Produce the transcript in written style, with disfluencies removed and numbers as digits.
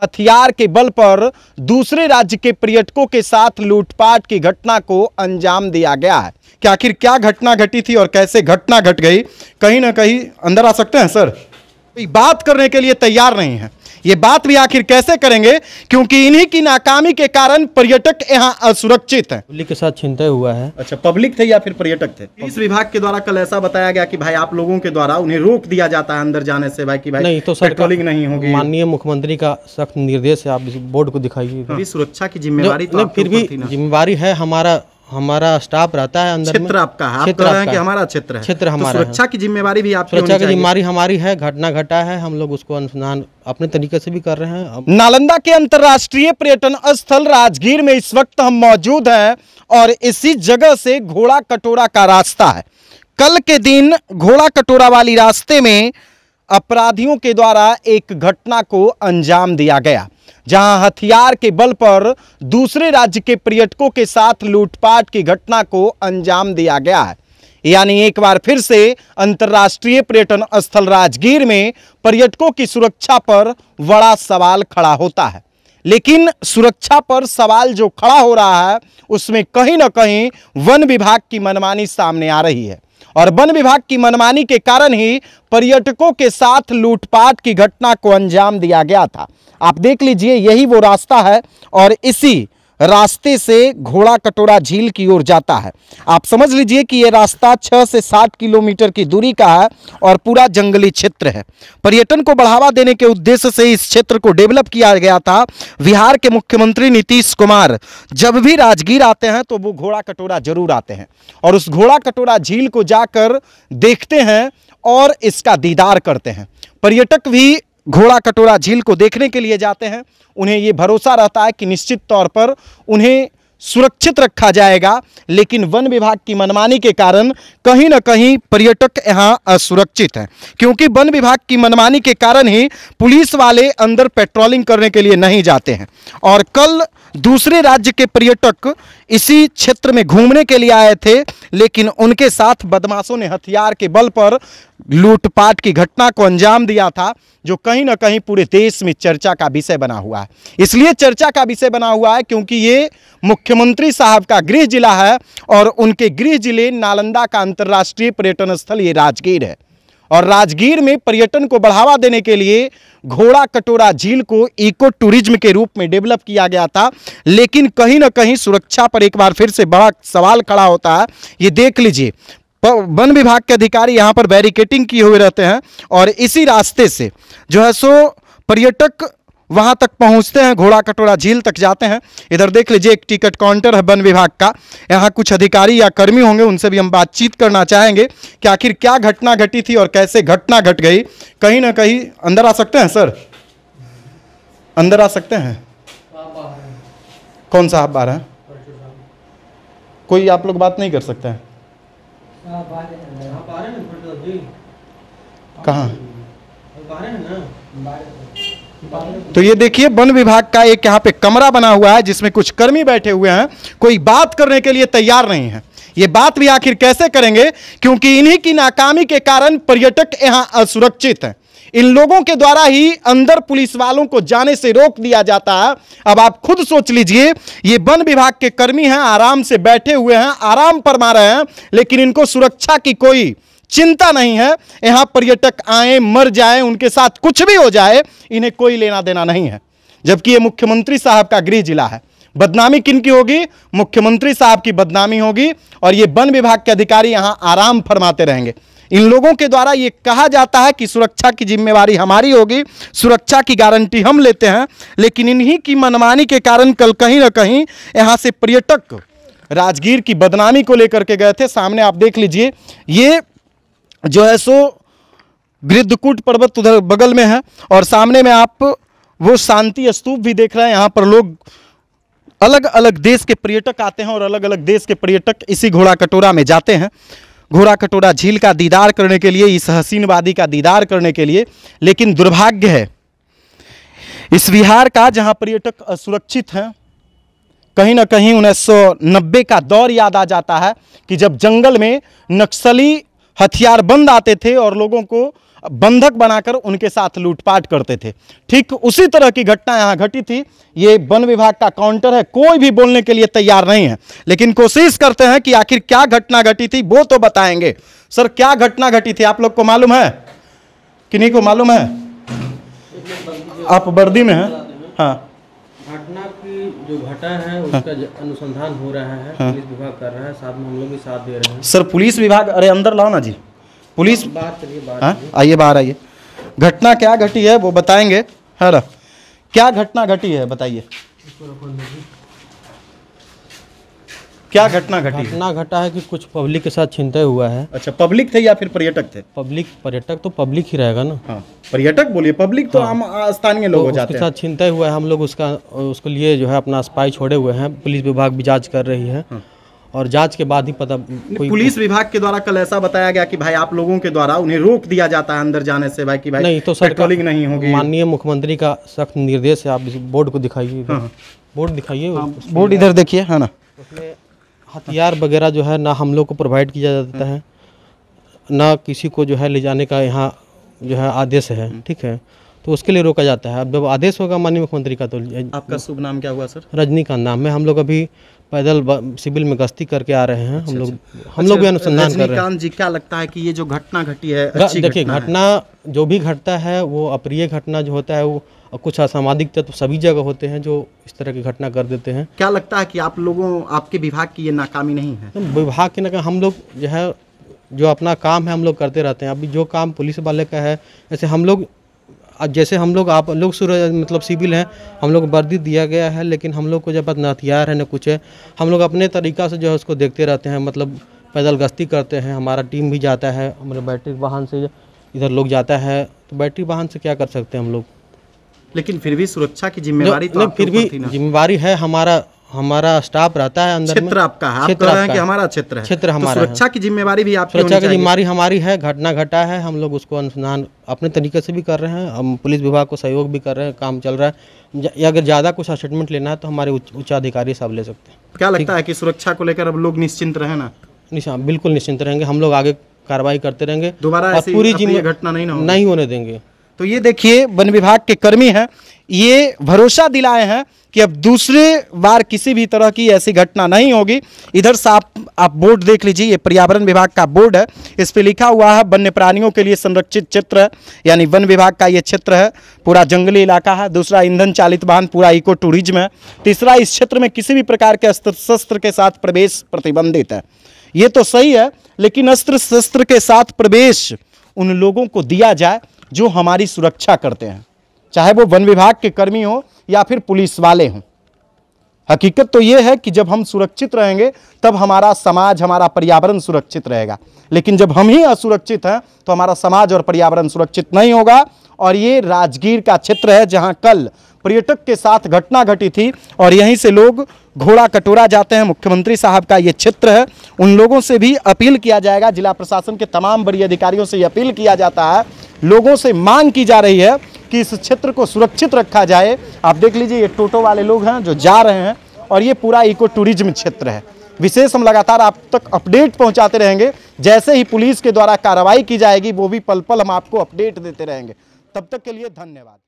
हथियार के बल पर दूसरे राज्य के पर्यटकों के साथ लूटपाट की घटना को अंजाम दिया गया है। कि आखिर क्या घटना घटी थी और कैसे घटना घट गई, कहीं ना कहीं अंदर आ सकते हैं सर, बात करने के लिए तैयार नहीं है। ये बात भी आखिर कैसे करेंगे, क्योंकि इन्हीं की नाकामी के कारण पर्यटक यहाँ असुरक्षित हैं। पब्लिक के साथ छिनतई हुआ है। अच्छा, पब्लिक थे या फिर पर्यटक थे? पुलिस विभाग के द्वारा कल ऐसा बताया गया कि भाई आप लोगों के द्वारा उन्हें रोक दिया जाता है अंदर जाने से, भाई कि भाई नहीं तो पेट्रोलिंग नहीं होगी। माननीय मुख्यमंत्री का सख्त निर्देश है, आप इस बोर्ड को दिखाइए। सुरक्षा की जिम्मेवारी तो फिर भी जिम्मेवारी है, हमारा स्टाफ रहता है अंदर। क्षेत्र आपका है, आप कह रहे हैं कि हमारा क्षेत्र है। क्षेत्र हमारा तो सुरक्षा की जिम्मेवारी भी आपकी सुरक्षा की जिम्मेवारी हमारी है। घटना घटा है, हम लोग उसको अनुसंधान अपने तरीके से भी कर रहे हैं। नालंदा के अंतर्राष्ट्रीय पर्यटन स्थल राजगीर में इस वक्त हम मौजूद हैं और इसी जगह से घोड़ा कटोरा का रास्ता है। कल के दिन घोड़ा कटोरा वाली रास्ते में अपराधियों के द्वारा एक घटना को अंजाम दिया गया, जहां हथियार के बल पर दूसरे राज्य के पर्यटकों के साथ लूटपाट की घटना को अंजाम दिया गया है। यानी एक बार फिर से अंतर्राष्ट्रीय पर्यटन स्थल राजगीर में पर्यटकों की सुरक्षा पर बड़ा सवाल खड़ा होता है। लेकिन सुरक्षा पर सवाल जो खड़ा हो रहा है उसमें कहीं ना कहीं वन विभाग की मनमानी सामने आ रही है, और वन विभाग की मनमानी के कारण ही पर्यटकों के साथ लूटपाट की घटना को अंजाम दिया गया था। आप देख लीजिए, यही वो रास्ता है और इसी रास्ते से घोड़ा कटोरा झील की ओर जाता है। आप समझ लीजिए कि ये रास्ता 6 से 7 किलोमीटर की दूरी का है और पूरा जंगली क्षेत्र है। पर्यटन को बढ़ावा देने के उद्देश्य से इस क्षेत्र को डेवलप किया गया था। बिहार के मुख्यमंत्री नीतीश कुमार जब भी राजगीर आते हैं तो वो घोड़ा कटोरा जरूर आते हैं और उस घोड़ा कटोरा झील को जाकर देखते हैं और इसका दीदार करते हैं। पर्यटक भी घोड़ा कटोरा झील को देखने के लिए जाते हैं। उन्हें ये भरोसा रहता है कि निश्चित तौर पर उन्हें सुरक्षित रखा जाएगा, लेकिन वन विभाग की मनमानी के कारण कहीं ना कहीं पर्यटक यहां असुरक्षित हैं, क्योंकि वन विभाग की मनमानी के कारण ही पुलिस वाले अंदर पेट्रोलिंग करने के लिए नहीं जाते हैं। और कल दूसरे राज्य के पर्यटक इसी क्षेत्र में घूमने के लिए आए थे, लेकिन उनके साथ बदमाशों ने हथियार के बल पर लूटपाट की घटना को अंजाम दिया था, जो कहीं ना कहीं पूरे देश में चर्चा का विषय बना हुआ है। इसलिए चर्चा का विषय बना हुआ है क्योंकि ये मुख्यमंत्री साहब का गृह जिला है और उनके गृह जिले नालंदा का अंतर्राष्ट्रीय पर्यटन स्थल ये राजगीर है। और राजगीर में पर्यटन को बढ़ावा देने के लिए घोड़ा कटोरा झील को इको टूरिज्म के रूप में डेवलप किया गया था, लेकिन कहीं ना कहीं सुरक्षा पर एक बार फिर से बड़ा सवाल खड़ा होता है। ये देख लीजिए, वन विभाग के अधिकारी यहाँ पर बैरिकेटिंग किए हुए रहते हैं और इसी रास्ते से जो है सो पर्यटक वहां तक पहुंचते हैं, घोड़ा कटोरा झील तक जाते हैं। इधर देख लीजिए, एक टिकट काउंटर है वन विभाग का। यहाँ कुछ अधिकारी या कर्मी होंगे, उनसे भी हम बातचीत करना चाहेंगे कि आखिर क्या घटना घटी थी और कैसे घटना घट गई। कहीं ना कहीं अंदर आ सकते हैं सर, अंदर आ सकते हैं। कौन साहब बाहर हैं? कोई आप लोग बात नहीं कर सकते हैं? कहाँ? तो ये देखिए, वन विभाग का एक यहाँ पे कमरा बना हुआ है जिसमें कुछ कर्मी बैठे हुए हैं, कोई बात करने के लिए तैयार नहीं है। ये बात भी आखिर कैसे करेंगे, क्योंकि इन्हीं की नाकामी के कारण पर्यटक यहाँ असुरक्षित हैं। इन लोगों के द्वारा ही अंदर पुलिस वालों को जाने से रोक दिया जाता है। अब आप खुद सोच लीजिए, ये वन विभाग के कर्मी हैं, आराम से बैठे हुए हैं, आराम फरमा रहे हैं, लेकिन इनको सुरक्षा की कोई चिंता नहीं है। यहां पर्यटक आए, मर जाए, उनके साथ कुछ भी हो जाए, इन्हें कोई लेना देना नहीं है। जबकि ये मुख्यमंत्री साहब का गृह जिला है। बदनामी किनकी होगी? मुख्यमंत्री साहब की बदनामी होगी और ये वन विभाग के अधिकारी यहां आराम फरमाते रहेंगे। इन लोगों के द्वारा ये कहा जाता है कि सुरक्षा की जिम्मेवारी हमारी होगी, सुरक्षा की गारंटी हम लेते हैं, लेकिन इन्हीं की मनमानी के कारण कल कहीं ना कहीं यहां से पर्यटक राजगीर की बदनामी को लेकर के गए थे। सामने आप देख लीजिए, ये जो है सो गृद्धकूट पर्वत उधर बगल में है और सामने में आप वो शांति स्तूप भी देख रहे हैं। यहाँ पर लोग अलग अलग देश के पर्यटक आते हैं और अलग अलग देश के पर्यटक इसी घोड़ा कटोरा में जाते हैं, घोड़ा कटोरा झील का दीदार करने के लिए, इस हसीन वादी का दीदार करने के लिए। लेकिन दुर्भाग्य है इस बिहार का, जहां पर्यटक असुरक्षित हैं। कहीं ना कहीं 1990 का दौर याद आ जाता है कि जब जंगल में नक्सली हथियार बंद आते थे और लोगों को बंधक बनाकर उनके साथ लूटपाट करते थे। ठीक उसी तरह की घटना यहाँ घटी थी। ये वन विभाग का काउंटर है, कोई भी बोलने के लिए तैयार नहीं है, लेकिन कोशिश करते हैं कि आखिर क्या घटना घटी थी वो तो बताएंगे। सर, क्या घटना घटी थी, आप लोग को मालूम है? किन्हीं को मालूम है? आप वर्दी में हैं? हाँ। घटना की जो घटा है उसका अनुसंधान हो रहा है, पुलिस विभाग कर रहा है, साथ में हम लोग भी साथ दे रहे हैं। सर, पुलिस विभाग, अरे अंदर लाओ ना जी, पुलिस बाहर चलिए, बाहर हाँ, आइए बाहर आइए। घटना क्या घटी है वो बताएंगे। है ना, क्या घटना घटी है बताइए, क्या घटना घटी है? घटना घटा है कि कुछ पब्लिक के साथ छिनताई हुआ है। अच्छा, पब्लिक थे या फिर पर्यटक थे? पब्लिक, पर्यटक तो पब्लिक ही रहेगा ना। हाँ, पर्यटक बोलिए, पब्लिक तो आम स्थानीय लोग हो जाते उसके हैं। साथ छिनताई हुआ है, हम लोग उसके लिए जो है अपना स्पाई छोड़े हुए हैं, पुलिस विभाग भी जांच कर रही है और जांच के बाद ही पता कोई। पुलिस विभाग के द्वारा कल ऐसा बताया गया कि भाई आप लोगों के द्वारा उन्हें रोक दिया जाता है अंदर जाने से, भाई कि भाई नहीं तो सर, पेट्रोलिंग नहीं होगी। माननीय मुख्यमंत्री का सख्त निर्देश है, आप इस बोर्ड को दिखाइए। बोर्ड दिखाइए, बोर्ड इधर देखिए, है ना। उसमें हथियार वगैरह जो है ना हम लोग को प्रोवाइड किया जाता है, ना किसी को जो है ले जाने का यहाँ जो है आदेश है। ठीक है, तो उसके लिए रोका जाता है। अब जब आदेश होगा माननीय मुख्यमंत्री का तो। आपका शुभ नाम क्या हुआ सर? रजनीकांत नाम है। हम लोग अभी पैदल सिविल में गश्ती करके आ रहे हैं। हम लोग भी अनुसंधान कर रहे हैं। रजनीकांत जी, क्या लगता है कि ये जो घटना घटी है अच्छी देखिए, घटना घटना जो भी घटता है वो अप्रिय घटना जो होता है, वो कुछ असामाजिक तत्व सभी जगह होते हैं जो इस तरह की घटना कर देते हैं। क्या लगता है कि आप लोगों, आपके विभाग की ये नाकामी नहीं है? तो विभाग की नाकामी, हम लोग जो है जो अपना काम है हम लोग करते रहते हैं। अभी जो काम पुलिस वाले का है, जैसे हम लोग आप लोग मतलब सिविल हैं, हम लोग वर्दी दिया गया है, लेकिन हम लोग को जब न हथियार है न कुछ है, हम लोग अपने तरीक़ा से जो है उसको देखते रहते हैं। मतलब पैदल गश्ती करते हैं, हमारा टीम भी जाता है, हमारे बैटरी वाहन से इधर लोग जाता है, तो बैटरी वाहन से क्या कर सकते हैं हम लोग। लेकिन फिर भी सुरक्षा की जिम्मेवारी तो फिर भी जिम्मेवारी है, हमारा स्टाफ रहता है अंदर में। क्षेत्र आपका है, आप कह रहे हैं कि हमारा क्षेत्र है, क्षेत्र हमारा तो सुरक्षा की जिम्मेवारी भी आपकी सुरक्षा की जिम्मेवारी हमारी है। घटना घटा है, हम लोग उसको अनुसंधान अपने तरीके से भी कर रहे हैं, हम पुलिस विभाग को सहयोग भी कर रहे हैं, काम चल रहा है। अगर ज़्यादा कुछ स्टेटमेंट लेना है तो हमारे उच्च अधिकारी सब ले सकते हैं। क्या लगता है कि सुरक्षा को लेकर अब लोग निश्चिंत रहे ना? बिल्कुल निश्चिंत रहेंगे, हम लोग आगे कार्रवाई करते रहेंगे, दोबारा ऐसी पूरी घटना नहीं होने देंगे। तो ये देखिए, वन विभाग के कर्मी हैं, ये भरोसा दिलाए हैं कि अब दूसरे बार किसी भी तरह की ऐसी घटना नहीं होगी। इधर से आप बोर्ड देख लीजिए, ये पर्यावरण विभाग का बोर्ड है, इस पे लिखा हुआ है वन्य प्राणियों के लिए संरक्षित क्षेत्र है, यानी वन विभाग का ये क्षेत्र है, पूरा जंगली इलाका है। दूसरा, ईंधन चालित वाहन, पूरा इको टूरिज्म है। तीसरा, इस क्षेत्र में किसी भी प्रकार के अस्त्र शस्त्र के साथ प्रवेश प्रतिबंधित है। ये तो सही है, लेकिन अस्त्र शस्त्र के साथ प्रवेश उन लोगों को दिया जाए जो हमारी सुरक्षा करते हैं, चाहे वो वन विभाग के कर्मी हो या फिर पुलिस वाले हों। हकीकत तो ये है कि जब हम सुरक्षित रहेंगे तब हमारा समाज, हमारा पर्यावरण सुरक्षित रहेगा, लेकिन जब हम ही असुरक्षित हैं तो हमारा समाज और पर्यावरण सुरक्षित नहीं होगा। और ये राजगीर का क्षेत्र है जहां कल पर्यटक के साथ घटना घटी थी और यहीं से लोग घोड़ा कटोरा जाते हैं। मुख्यमंत्री साहब का ये क्षेत्र है, उन लोगों से भी अपील किया जाएगा, जिला प्रशासन के तमाम वरीय अधिकारियों से ये अपील किया जाता है, लोगों से मांग की जा रही है कि इस क्षेत्र को सुरक्षित रखा जाए। आप देख लीजिए, ये टोटो वाले लोग हैं जो जा रहे हैं और ये पूरा इको टूरिज्म क्षेत्र है। विशेष हम लगातार आप तक अपडेट पहुंचाते रहेंगे, जैसे ही पुलिस के द्वारा कार्रवाई की जाएगी वो भी पल पल हम आपको अपडेट देते रहेंगे। तब तक के लिए धन्यवाद।